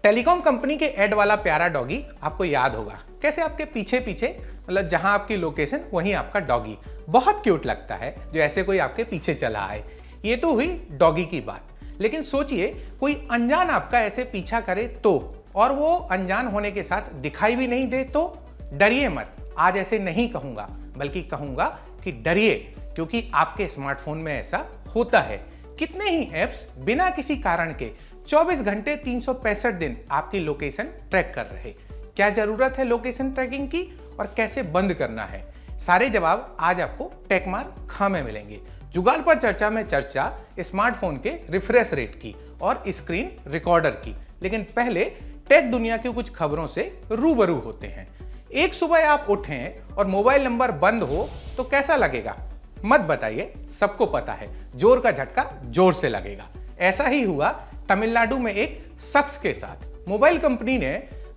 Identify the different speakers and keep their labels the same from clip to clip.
Speaker 1: Telecom company के add वाला प्यारा डॉगी आपको याद होगा, कैसे आपके पीछे पीछे, मतलब जहां आपकी लोकेशन वहीं आपका डॉगी। बहुत क्यूट लगता है जो ऐसे कोई आपके पीछे चला आए। ये तो हुई डॉगी की बात, लेकिन सोचिए कोई अनजान आपका ऐसे पीछा करे तो, और वो अनजान होने के साथ दिखाई भी नहीं दे तो। डरिए मत, आज ऐसे नहीं कहूंगा, बल्कि कहूंगा कि डरिए, क्योंकि आपके स्मार्टफोन में ऐसा होता है। कितने ही ऐप्स बिना किसी कारण के 24 घंटे 365 दिन आपकी लोकेशन ट्रैक कर रहे। क्या जरूरत है लोकेशन ट्रैकिंग की और कैसे बंद करना है? सारे जवाब आज आपको टेकमार खा में मिलेंगे। जुगाड़ पर चर्चा में चर्चा स्मार्टफोन के रिफ्रेश रेट की और स्क्रीन रिकॉर्डर की। लेकिन पहले टेक दुनिया की कुछ खबरों से रूबरू होते हैं। एक सुबह आप उठें और मोबाइल नंबर बंद हो तो कैसा लगेगा? मत बताइए, सबको पता है, जोर का झटका जोर से लगेगा। ऐसा ही हुआ तमिलनाडु में एक शख्स के साथ। मोबाइल कंपनी ने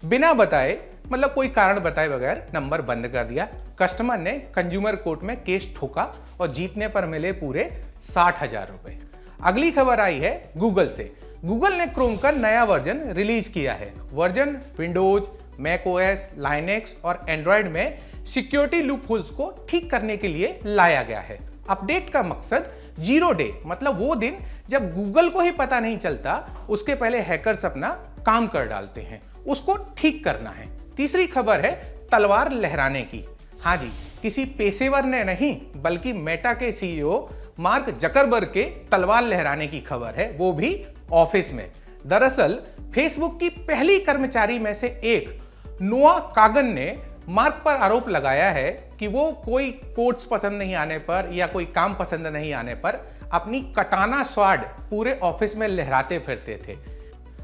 Speaker 1: बिना बताए, मतलब कोई कारण बताए बगैर नंबर बंद कर दिया। कस्टमर ने कंज्यूमर कोर्ट में केस ठोका और जीतने पर मिले पूरे 60,000 रुपए। अगली खबर आई है गूगल से। गूगल ने क्रोम का नया वर्जन रिलीज किया है। Version Windows, Mac OS, Linux और एंड्रॉयड में सिक्योरिटी लूपहोल्स को ठीक करने के लिए लाया गया है। अपडेट का मकसद 0 डे, मतलब वो दिन जब गूगल को ही पता नहीं चलता, उसके पहले हैकर्स अपना काम कर डालते हैं, उसको ठीक करना है। तीसरी खबर है तलवार लहराने की। हाँ जी, किसी पेशेवर ने नहीं, बल्कि मेटा के सीईओ मार्क जकरबर्ग के तलवार लहराने की खबर है, वो भी ऑफिस में। दरअसल फेसबुक की पहली कर्मचारी में से एक नोआ कागन ने मार्क पर आरोप लगाया है कि वो कोई कोट्स पसंद नहीं आने पर या कोई काम पसंद नहीं आने पर अपनी कटाना स्वाड पूरे ऑफिस में लहराते फिरते थे।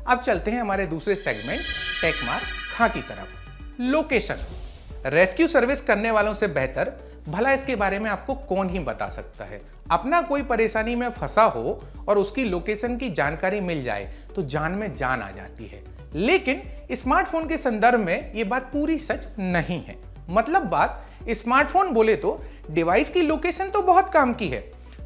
Speaker 1: अब चलते हैं हमारे दूसरे सेगमेंट टेकमार खा की तरफ। लोकेशन रेस्क्यू सर्विस करने वालों से बेहतर भला इसके बारे में आपको कौन ही बता सकता है। अपना कोई परेशानी में फंसा हो और उसकी लोकेशन की जानकारी मिल जाए तो जान में जान आ जाती है। लेकिन स्मार्टफोन के संदर्भ में यह बात पूरी सच नहीं है। मतलब बात, स्मार्टफोन बोले तो डिवाइस की लोकेशन तो बहुत काम की है।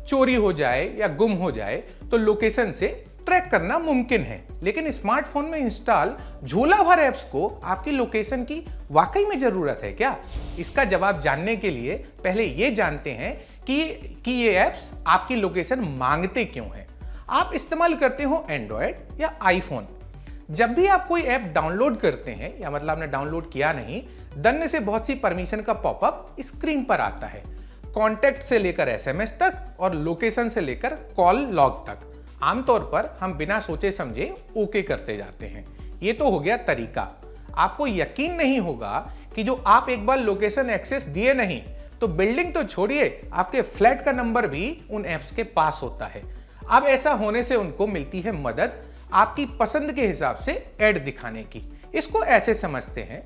Speaker 1: चोरी हो जाए या गुम हो जाए तो लोकेशन से ट्रैक करना मुमकिन है, लेकिन स्मार्टफोन में इंस्टॉल झोला भर ऐप्स को आपकी लोकेशन की वाकई में जरूरत है क्या? इसका जवाब जानने के लिए पहले यह जानते हैं कि ये ऐप्स आपकी लोकेशन मांगते क्यों हैं। आप इस्तेमाल करते हो एंड्रॉयड या आईफोन। जब भी आप कोई ऐप डाउनलोड करते हैं, या मतलब आपने डाउनलोड किया नहीं, दन्ने से बहुत सी परमिशन का पॉपअप स्क्रीन पर आता है। कॉन्टैक्ट से लेकर एसएमएस तक और लोकेशन से लेकर कॉल लॉग तक। आमतौर पर हम बिना सोचे समझे ओके करते जाते हैं। ये तो हो गया तरीका। आपको यकीन नहीं होगा कि जो आप एक बार लोकेशन एक्सेस दिए नहीं तो बिल्डिंग तो छोड़िए, आपके फ्लैट का नंबर भी उन ऐप्स के पास होता है। अब ऐसा होने से उनको मिलती है मदद आपकी पसंद के हिसाब से ऐड दिखाने की। इसको ऐसे समझते हैं,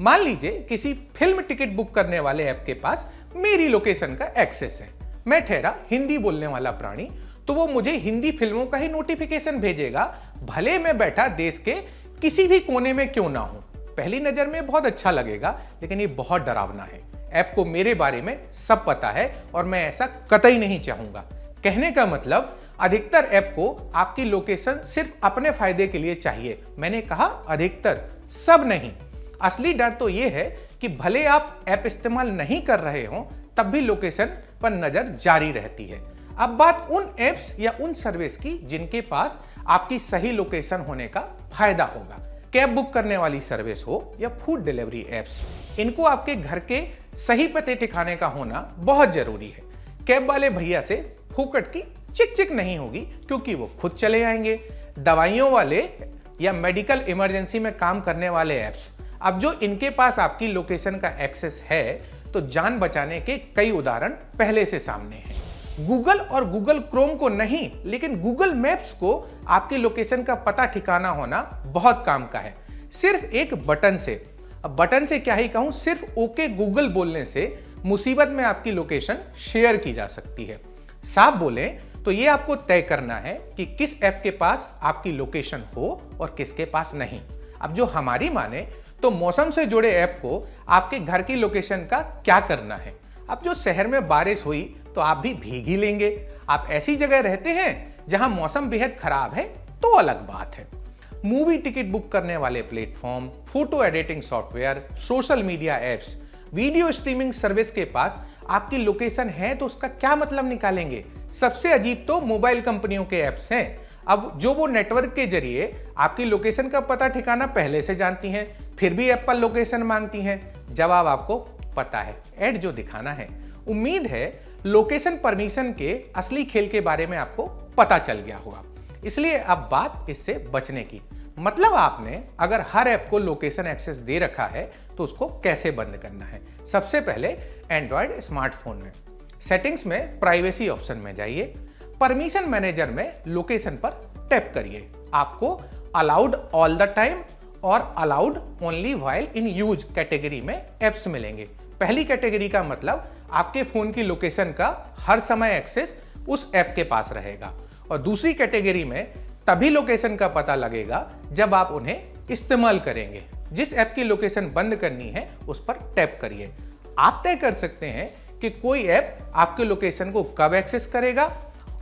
Speaker 1: मान लीजिए किसी फिल्म टिकट बुक करने वाले ऐप के पास मेरी लोकेशन का एक्सेस है। मैं ठहरा हिंदी बोलने वाला प्राणी, तो वो मुझे हिंदी फिल्मों का ही नोटिफिकेशन भेजेगा, भले मैं बैठा देश के किसी भी कोने में क्यों ना हूं। पहली नजर में बहुत अच्छा लगेगा, लेकिन ये बहुत डरावना है। ऐप को मेरे बारे में सब पता है और मैं ऐसा कतई नहीं चाहूंगा। कहने का मतलब, अधिकतर ऐप को आपकी लोकेशन सिर्फ अपने फायदे के लिए चाहिए। मैंने कहा अधिकतर, सब नहीं। असली डर तो यह है कि भले आप ऐप इस्तेमाल नहीं कर रहे हो, तब भी लोकेशन पर नजर जारी रहती है। अब बात उन ऐप्स या उन सर्विस की जिनके पास आपकी सही लोकेशन होने का फायदा होगा। कैब बुक करने वाली सर्विस हो या फूड डिलीवरी ऐप्स, इनको आपके घर के सही पते ठिकाने का होना बहुत जरूरी है। कैब वाले भैया से फूकट की चिक चिक नहीं होगी, क्योंकि वो खुद चले आएंगे। दवाइयों वाले या मेडिकल इमरजेंसी में काम करने वाले ऐप्स, अब जो इनके पास आपकी लोकेशन का एक्सेस है, तो जान बचाने के कई उदाहरण पहले से सामने हैं। गूगल और गूगल क्रोम को नहीं, लेकिन गूगल मैप्स को आपकी लोकेशन का पता ठिकाना होना बहुत काम का है। सिर्फ एक बटन से, अब बटन से क्या ही कहूं, सिर्फ ओके गूगल बोलने से मुसीबत में आपकी लोकेशन शेयर की जा सकती है। साफ बोले तो ये आपको तय करना है कि किस ऐप के पास आपकी लोकेशन हो और किसके पास नहीं। अब जो हमारी माने तो मौसम से जुड़े ऐप को आपके घर की लोकेशन का क्या करना है। अब जो शहर में बारिश हुई तो आप भी भीग ही लेंगे। आप ऐसी जगह रहते हैं जहां मौसम बेहद खराब है तो अलग बात है। मूवी टिकट बुक करने वाले platform, photo editing software, social media apps, video streaming service के पास आपकी लोकेशन है तो उसका क्या मतलब निकालेंगे। सबसे अजीब तो मोबाइल कंपनियों के ऐप्स हैं। अब जो वो नेटवर्क के जरिए आपकी लोकेशन का पता ठिकाना पहले से जानती हैं, फिर भी ऐप पर लोकेशन मांगती हैं। जवाब आपको पता है, ऐड जो दिखाना है। उम्मीद है लोकेशन परमिशन के असली खेल के बारे में आपको पता चल गया होगा, इसलिए अब बात इससे बचने की। मतलब आपने अगर हर ऐप को लोकेशन एक्सेस दे रखा है तो उसको कैसे बंद करना है। सबसे पहले एंड्रॉयड स्मार्टफोन में सेटिंग्स में प्राइवेसी ऑप्शन में जाइए, परमिशन मैनेजर में लोकेशन पर टैप करिए। आपको अलाउड ऑल द टाइम और allowed only while in use category में एप्स मिलेंगे। पहली कैटेगरी का मतलब आपके फोन की लोकेशन का हर समय एक्सेस उस ऐप के पास रहेगा, और दूसरी कैटेगरी में तभी लोकेशन का पता लगेगा जब आप उन्हें इस्तेमाल करेंगे। जिस ऐप की लोकेशन बंद करनी है उस पर टैप करिए। आप तय कर सकते हैं कि कोई ऐप आपके लोकेशन को कब एक्सेस करेगा।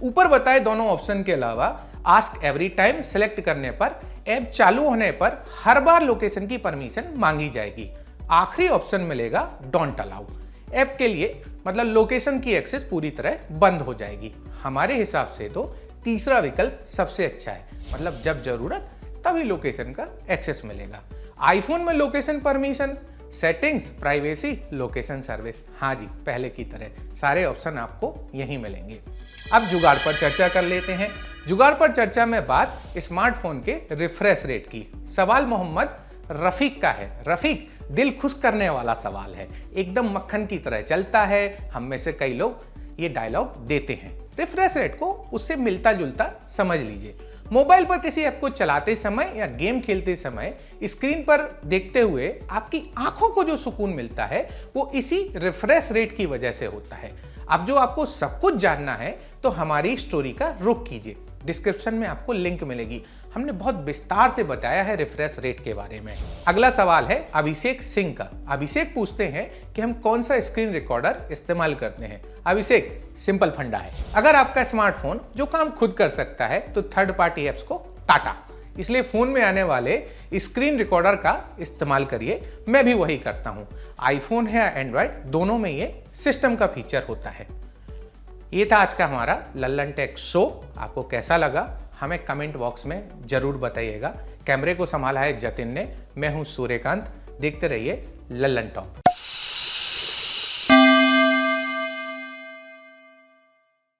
Speaker 1: ऊपर बताए दोनों ऑप्शन के अलावा आस्क एवरी टाइम सेलेक्ट करने पर ऐप चालू होने पर हर बार लोकेशन की परमिशन मांगी जाएगी। आखिरी ऑप्शन मिलेगा डोंट अलाउ। ऐप के लिए मतलब लोकेशन की एक्सेस पूरी तरह बंद हो जाएगी। हमारे हिसाब से तो तीसरा विकल्प सबसे अच्छा है, मतलब जब जरूरत तभी लोकेशन का एक्सेस मिलेगा। आईफोन में location permission, settings, privacy, location service, हाँ जी पहले की तरह सारे ऑप्शन आपको यहीं मिलेंगे। अब जुगाड़ पर चर्चा कर लेते हैं। जुगाड़ पर चर्चा में बात स्मार्टफोन के रिफ्रेश रेट की। सवाल मोहम्मद रफीक का है। रफीक, दिल खुश करने वाला सवाल है, एकदम मक्खन की तरह चलता है। हम में से कई लोग ये डायलॉग देते हैं। रिफ्रेश रेट को उससे मिलता जुलता समझ लीजिए। मोबाइल पर किसी ऐप को चलाते समय या गेम खेलते समय स्क्रीन पर देखते हुए आपकी आंखों को जो सुकून मिलता है वो इसी रिफ्रेश रेट की वजह से होता है। अब जो आपको सब कुछ जानना है तो हमारी स्टोरी का रुख कीजिए, डिस्क्रिप्शन में आपको लिंक मिलेगी। हमने बहुत विस्तार से बताया है रिफ्रेश रेट के बारे में। अगला सवाल है अभिषेक सिंह का। अभिषेक पूछते हैं कि हम कौन सा स्क्रीन रिकॉर्डर इस्तेमाल करते हैं। अभिषेक, सिंपल फंडा है। अगर आपका स्मार्टफोन जो काम खुद कर सकता है तो थर्ड पार्टी एप्स को टाटा, इसलिए फोन में आने वाले स्क्रीन रिकॉर्डर का इस्तेमाल करिए। मैं भी वही करता हूं। आईफोन है या एंड्रॉयड, दोनों में ये सिस्टम का फीचर होता है। ये था आज का हमारा लल्लन टेक शो। आपको कैसा लगा हमें कमेंट बॉक्स में जरूर बताइएगा। कैमरे को संभाला है जतिन ने, मैं हूं सूर्यकांत। देखते रहिए लल्लन टॉक।